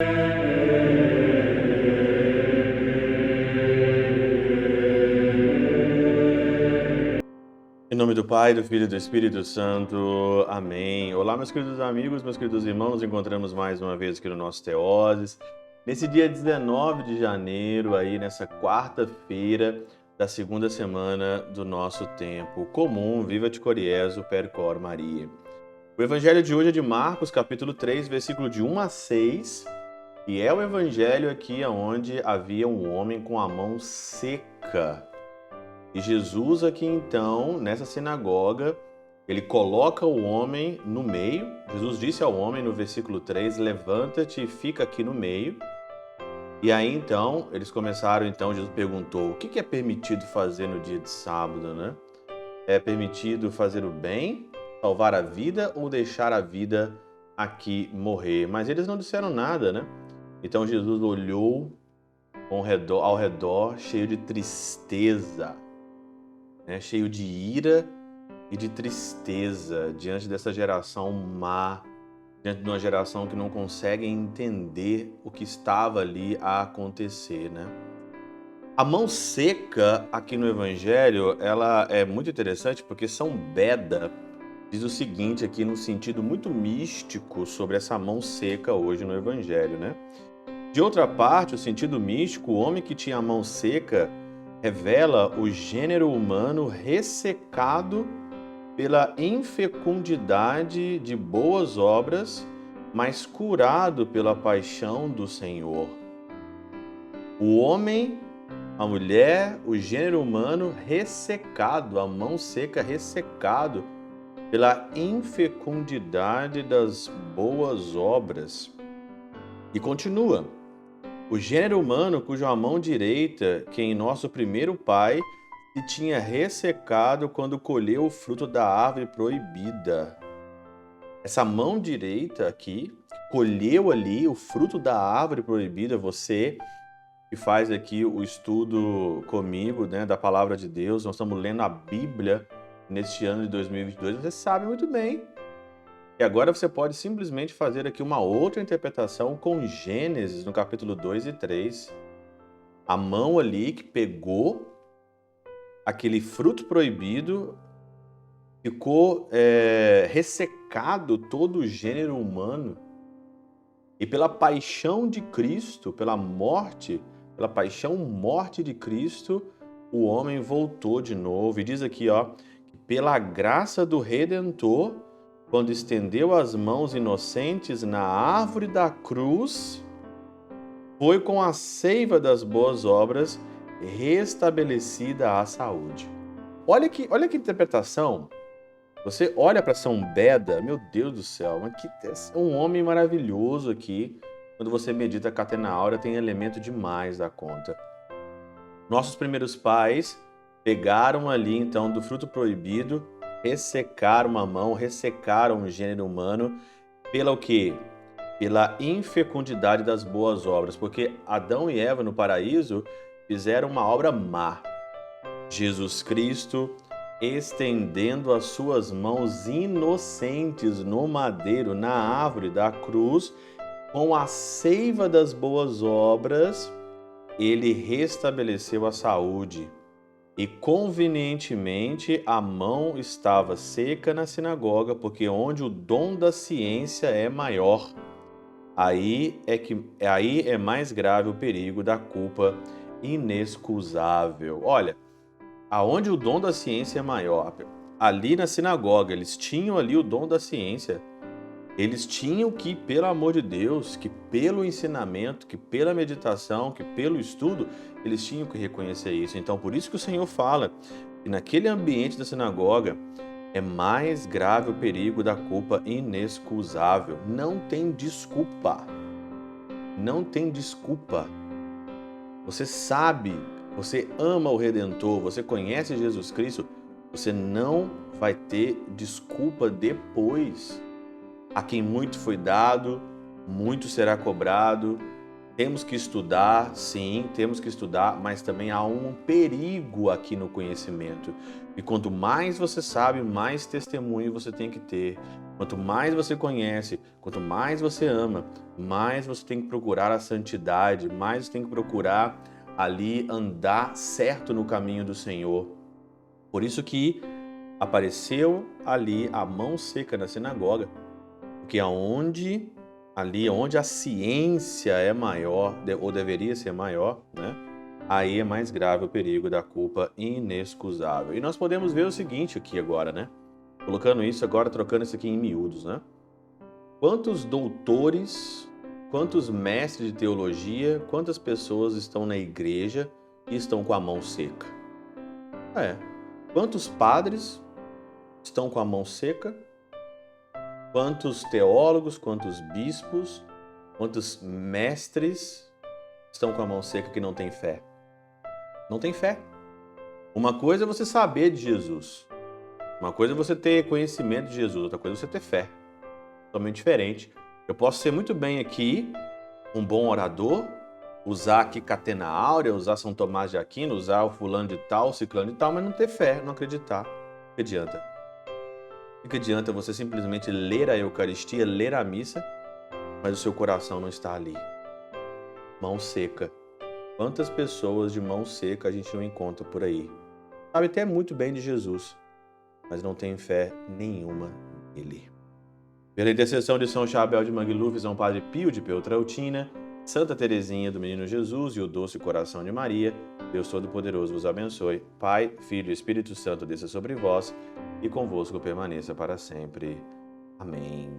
Em nome do Pai, do Filho e do Espírito Santo. Amém. Olá, meus queridos amigos, meus queridos irmãos. Nos encontramos mais uma vez aqui no nosso Teoses. Nesse dia 19 de janeiro, aí nessa quarta-feira da segunda semana do nosso tempo comum, Viva de Coriezo, Percor Maria. O evangelho de hoje é de Marcos, capítulo 3, versículo de 1 a 6, e é o evangelho aqui onde havia um homem com a mão seca. E Jesus aqui então, nessa sinagoga, ele coloca o homem no meio. Jesus disse ao homem no versículo 3, levanta-te e fica aqui no meio. E aí então, eles começaram, Jesus perguntou, o que é permitido fazer no dia de sábado, né? É permitido fazer o bem, salvar a vida ou deixar a vida aqui morrer? Mas eles não disseram nada, né? Então Jesus olhou ao redor, cheio de tristeza, cheio de ira e de tristeza diante dessa geração má, diante de uma geração que não consegue entender o que estava ali a acontecer, né? A mão seca aqui no Evangelho, ela é muito interessante porque São Beda diz o seguinte aqui no sentido muito místico sobre essa mão seca hoje no Evangelho, né? De outra parte, o sentido místico, o homem que tinha a mão seca revela o gênero humano ressecado pela infecundidade de boas obras, mas curado pela paixão do Senhor. O homem, a mulher, o gênero humano ressecado, a mão seca ressecado pela infecundidade das boas obras. E continua. O gênero humano cuja mão direita, que em nosso primeiro pai, se tinha ressecado quando colheu o fruto da árvore proibida. Essa mão direita aqui, colheu ali o fruto da árvore proibida. Você que faz aqui o estudo comigo, da Palavra de Deus, nós estamos lendo a Bíblia neste ano de 2022, você sabe muito bem. E agora você pode simplesmente fazer aqui uma outra interpretação com Gênesis, no capítulo 2 e 3. A mão ali que pegou aquele fruto proibido, ficou ressecado todo o gênero humano. E pela paixão de Cristo, pela morte de Cristo, o homem voltou de novo. E diz aqui, que pela graça do Redentor, quando estendeu as mãos inocentes na árvore da cruz, foi com a seiva das boas obras restabelecida a saúde. Olha que interpretação. Você olha para São Beda, meu Deus do céu, mas que é um homem maravilhoso aqui. Quando você medita a Catena Áurea, tem elemento demais da conta. Nossos primeiros pais pegaram ali então do fruto proibido, ressecaram a mão, ressecaram o gênero humano, pela o quê? Pela infecundidade das boas obras, porque Adão e Eva no paraíso fizeram uma obra má. Jesus Cristo, estendendo as suas mãos inocentes no madeiro, na árvore da cruz, com a seiva das boas obras, ele restabeleceu a saúde. E convenientemente a mão estava seca na sinagoga, porque onde o dom da ciência é maior, aí é mais grave o perigo da culpa inexcusável. Olha, aonde o dom da ciência é maior, ali na sinagoga, eles tinham ali o dom da ciência. Eles tinham que, pelo amor de Deus, que pelo ensinamento, que pela meditação, que pelo estudo, eles tinham que reconhecer isso. Então, por isso que o Senhor fala que naquele ambiente da sinagoga é mais grave o perigo da culpa inexcusável. Não tem desculpa. Não tem desculpa. Você sabe, você ama o Redentor, você conhece Jesus Cristo, você não vai ter desculpa depois. A quem muito foi dado, muito será cobrado. Temos que estudar, sim, temos que estudar, mas também há um perigo aqui no conhecimento. E quanto mais você sabe, mais testemunho você tem que ter. Quanto mais você conhece, quanto mais você ama, mais você tem que procurar a santidade, mais você tem que procurar ali andar certo no caminho do Senhor. Por isso que apareceu ali a mão seca na sinagoga, porque ali onde a ciência é maior, ou deveria ser maior, né? Aí é mais grave o perigo da culpa inexcusável. E nós podemos ver o seguinte aqui agora, né? Colocando isso agora, trocando isso aqui em miúdos, né? Quantos doutores, quantos mestres de teologia, quantas pessoas estão na igreja e estão com a mão seca? Quantos padres estão com a mão seca? Quantos teólogos, quantos bispos, quantos mestres estão com a mão seca que não têm fé? Não tem fé. Uma coisa é você saber de Jesus. Uma coisa é você ter conhecimento de Jesus. Outra coisa é você ter fé. Totalmente diferente. Eu posso ser muito bem aqui um bom orador, usar aqui Catena Áurea, usar São Tomás de Aquino, usar o fulano de tal, o ciclano de tal, mas não ter fé, não acreditar. O que adianta? O que adianta você simplesmente ler a Eucaristia, ler a missa, mas o seu coração não está ali? Mão seca. Quantas pessoas de mão seca a gente não encontra por aí? Sabe até muito bem de Jesus, mas não tem fé nenhuma nele. Pela intercessão de São Chabel de Mangluf, São Padre Pio de Peltrautina, Santa Teresinha do Menino Jesus e o Doce Coração de Maria, Deus Todo-Poderoso vos abençoe. Pai, Filho e Espírito Santo desça sobre vós e convosco permaneça para sempre. Amém.